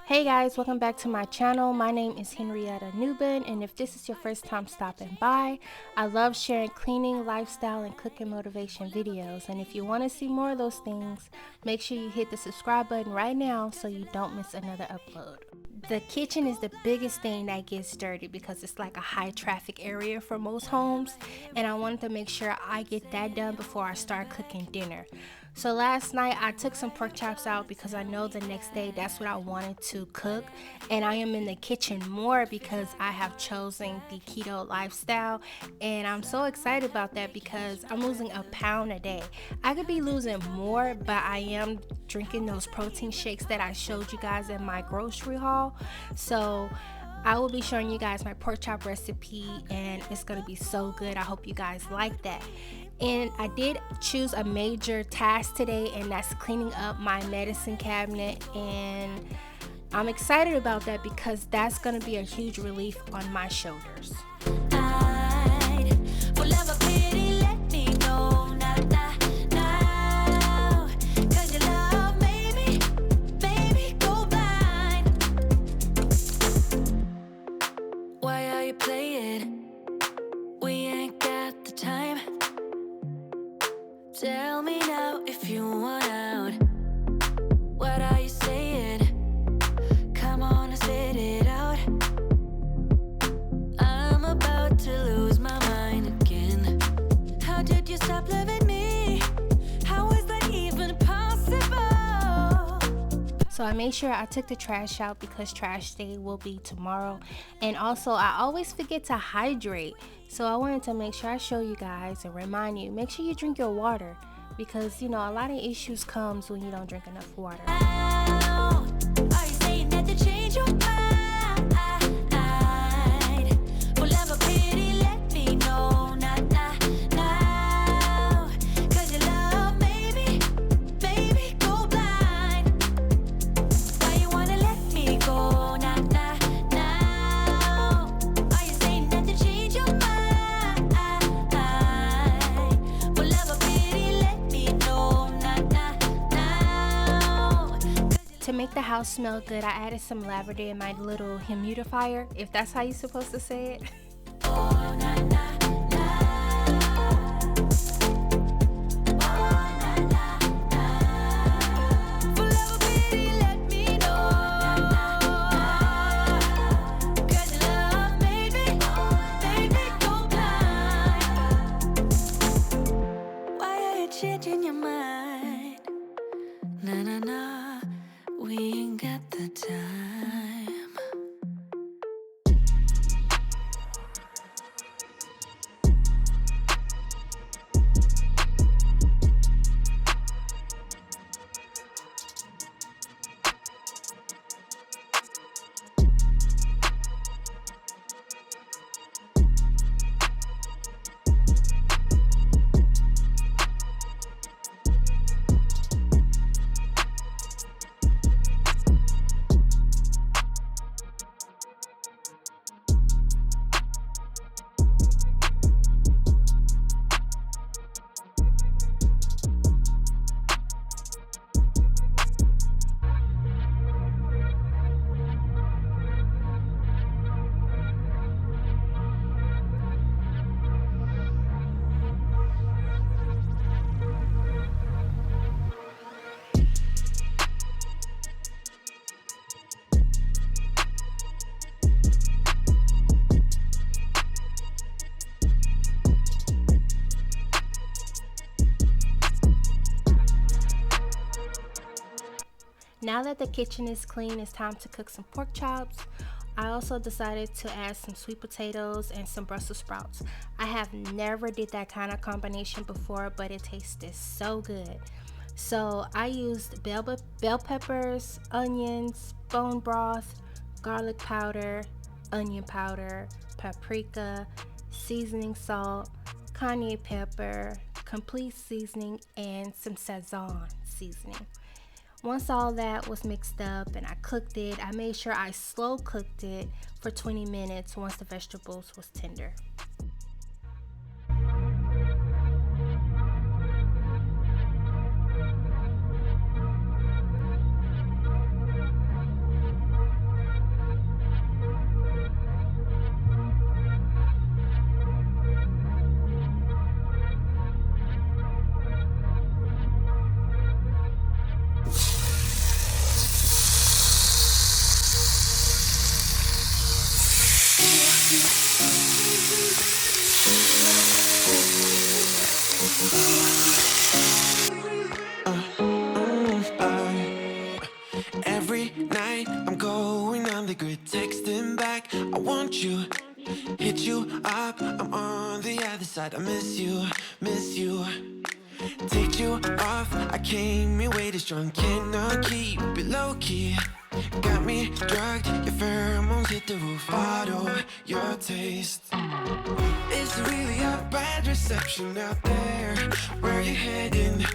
Hey guys, welcome back to my channel. My name is Henrietta Newbin, and if this is your first time stopping by, I love sharing cleaning, lifestyle, and cooking motivation videos. And if you want to see more of those things, make sure you hit the subscribe button right now so you don't miss another upload. The kitchen is the biggest thing that gets dirty because it's like a high traffic area for most homes, and I wanted to make sure I get that done before I start cooking dinner. So last night I took some pork chops out because I know the next day that's what I wanted to cook, and I am in the kitchen more because I have chosen the keto lifestyle, and I'm so excited about that because I'm losing a pound a day. I could be losing more, but I am drinking those protein shakes that I showed you guys in my grocery haul. So I will be showing you guys my pork chop recipe, and it's going to be so good. I hope you guys like that. And I did choose a major task today, and that's cleaning up my medicine cabinet, and I'm excited about that because that's going to be a huge relief on my shoulders. Tell me now if you want out. What are you saying? Come on and spit it out. I'm about to lose my mind again. How did you stop loving me? How is that even possible? So I made sure I took the trash out because trash day will be tomorrow. And also I always forget to hydrate. So I wanted to make sure I show you guys and remind you, make sure you drink your water because, you know, a lot of issues comes when you don't drink enough water. Are you saying that to change your mind? Well, have a pity, let me know. Now. 'Cause your love made me go blind. Why you wanna let me go? Now. Are you saying that to change your mind? To make the house smell good, I added some lavender in my little humidifier, if that's how you're supposed to say it. Changing your mind. Nah, we ain't got the time. Now that the kitchen is clean, it's time to cook some pork chops. I also decided to add some sweet potatoes and some Brussels sprouts. I have never did that kind of combination before, but it tasted so good. So I used bell peppers, onions, bone broth, garlic powder, onion powder, paprika, seasoning salt, cayenne pepper, complete seasoning, and some Sazon seasoning. Once all that was mixed up and I cooked it, I made sure I slow cooked it for 20 minutes once the vegetables was tender. decide I miss you. Take you off, I came here way too strong, cannot keep it low key. Got me drugged, your pheromones hit the roof. Bottle your taste. It's really a bad reception out there. Where you heading?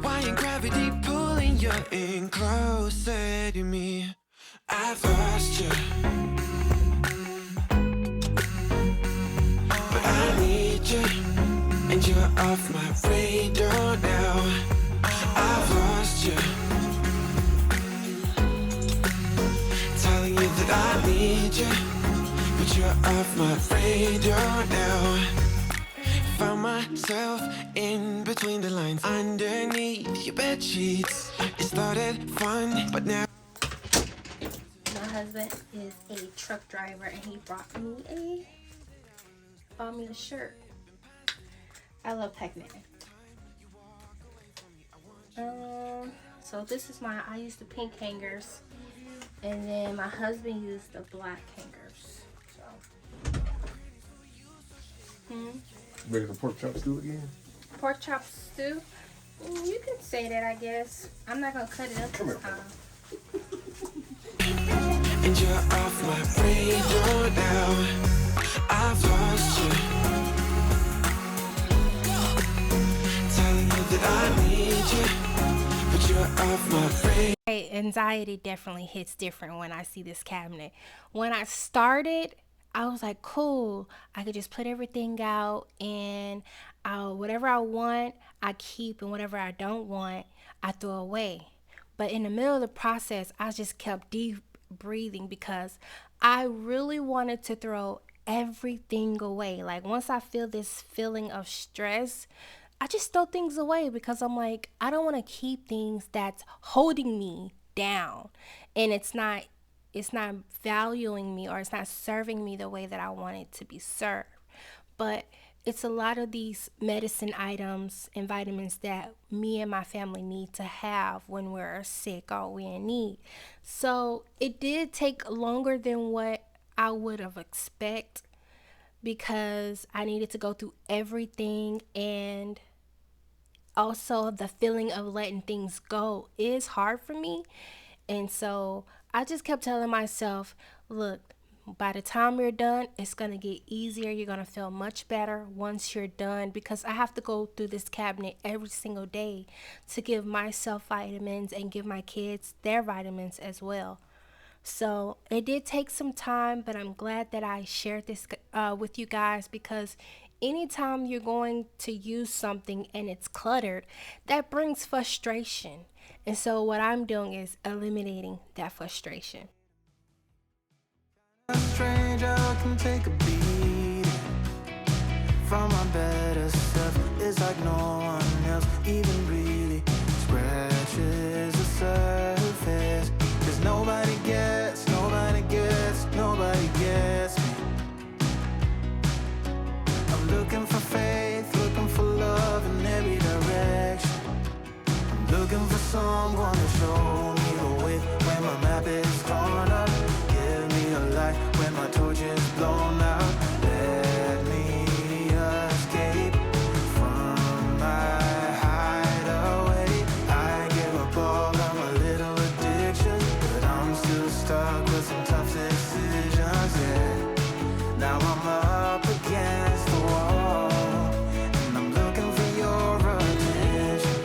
Why ain't gravity pulling you in closer to me? I've lost you, but I need you, and you're off my radar now. I've lost you, telling you that I need you, but you're off my radar now. Found myself in between the lines, underneath your bed sheets. It started fun, but now my husband is a truck driver, and he bought me a shirt. I love Pac-Man. So this is I used the pink hangers, and then my husband used the black hangers. So, Ready for pork chop stew again? pork chop stew. You can say that, I guess. I'm not gonna cut it up this time. and you're off my radar now. I've lost you, telling you that I need you, but you're off my radar. Anxiety definitely hits different when I see this cabinet. When I started, I was like, cool, I could just put everything out, and whatever I want, I keep, and whatever I don't want, I throw away. But in the middle of the process, I just kept deep breathing because I really wanted to throw everything away. Like, once I feel this feeling of stress, I just throw things away because I'm like, I don't want to keep things that's holding me down, and it's not valuing me, or it's not serving me the way that I want it to be served. But it's a lot of these medicine items and vitamins that me and my family need to have when we're sick or we're in need. So it did take longer than what I would have expected, because I needed to go through everything, and also the feeling of letting things go is hard for me. And so I just kept telling myself, look, by the time you're done, it's going to get easier. You're going to feel much better once you're done, because I have to go through this cabinet every single day to give myself vitamins and give my kids their vitamins as well. So it did take some time, but I'm glad that I shared this with you guys, because anytime you're going to use something and it's cluttered, that brings frustration. And so what I'm doing is eliminating that frustration. A stranger can take a beating from my better self. It's like no one else even really scratches the surface. 'Cause nobody gets me. I'm looking for faith, looking for love in every direction. I'm looking for someone to show me the way when my map is torn up. Give me a light when my torch is blown out. Let me escape from my hideaway. I give up all of my little addictions, but I'm still stuck with some tough decisions, yeah. Now I'm up against the wall, and I'm looking for your attention.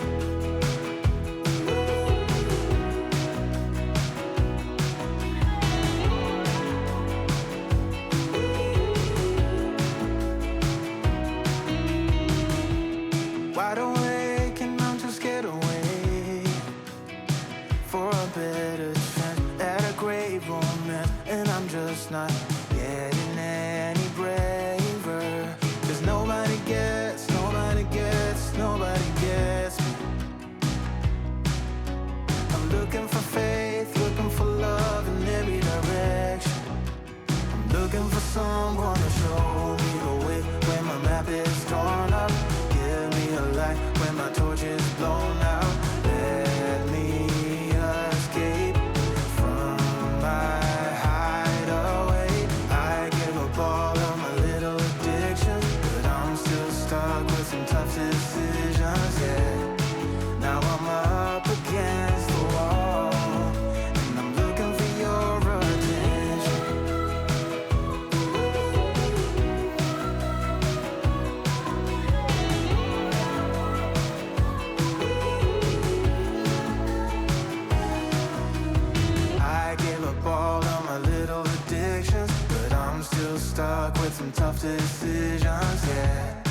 some tough decisions, yeah.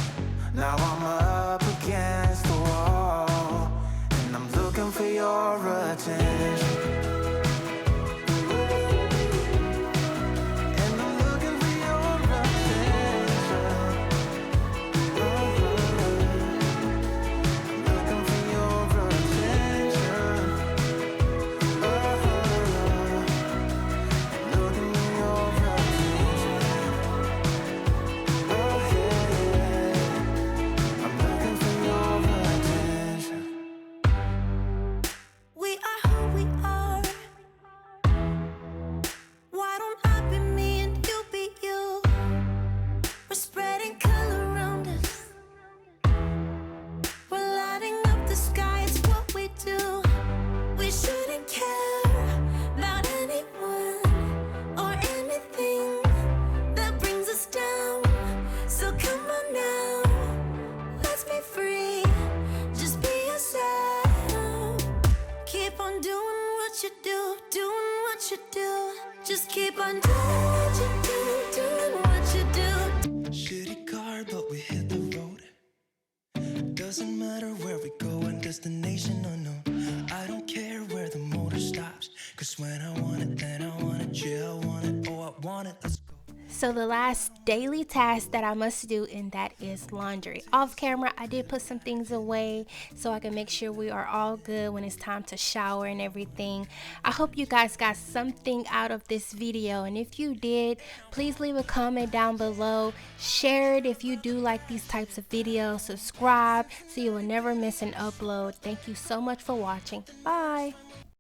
Now I'm up against the wall, and I'm looking for your attention. And I'm looking for your attention. I'm looking for your attention. Looking for your attention. Oh yeah. I'm looking for your attention. We are who we are. Why don't I be me and you be you? We're spreading color around us. We're lighting up the sky, it's what we do. We shouldn't care about anyone or anything that brings us down. So come on now, let's be free. Just be yourself. Keep on doing what you do, doing what you do. Just keep on doing what you do, doing what you do. Shitty car, but we hit the road. Doesn't matter where we go and destination unknown. I don't care where the motor stops, 'cause when I want it, then I want it. Yeah, I want it, oh I want it, let's go. So the last daily task that I must do, and that is laundry. Off camera, I did put some things away so I can make sure we are all good when it's time to shower and everything. I hope you guys got something out of this video, and if you did, please leave a comment down below. Share it if you do like these types of videos. Subscribe so you will never miss an upload. Thank you so much for watching. Bye.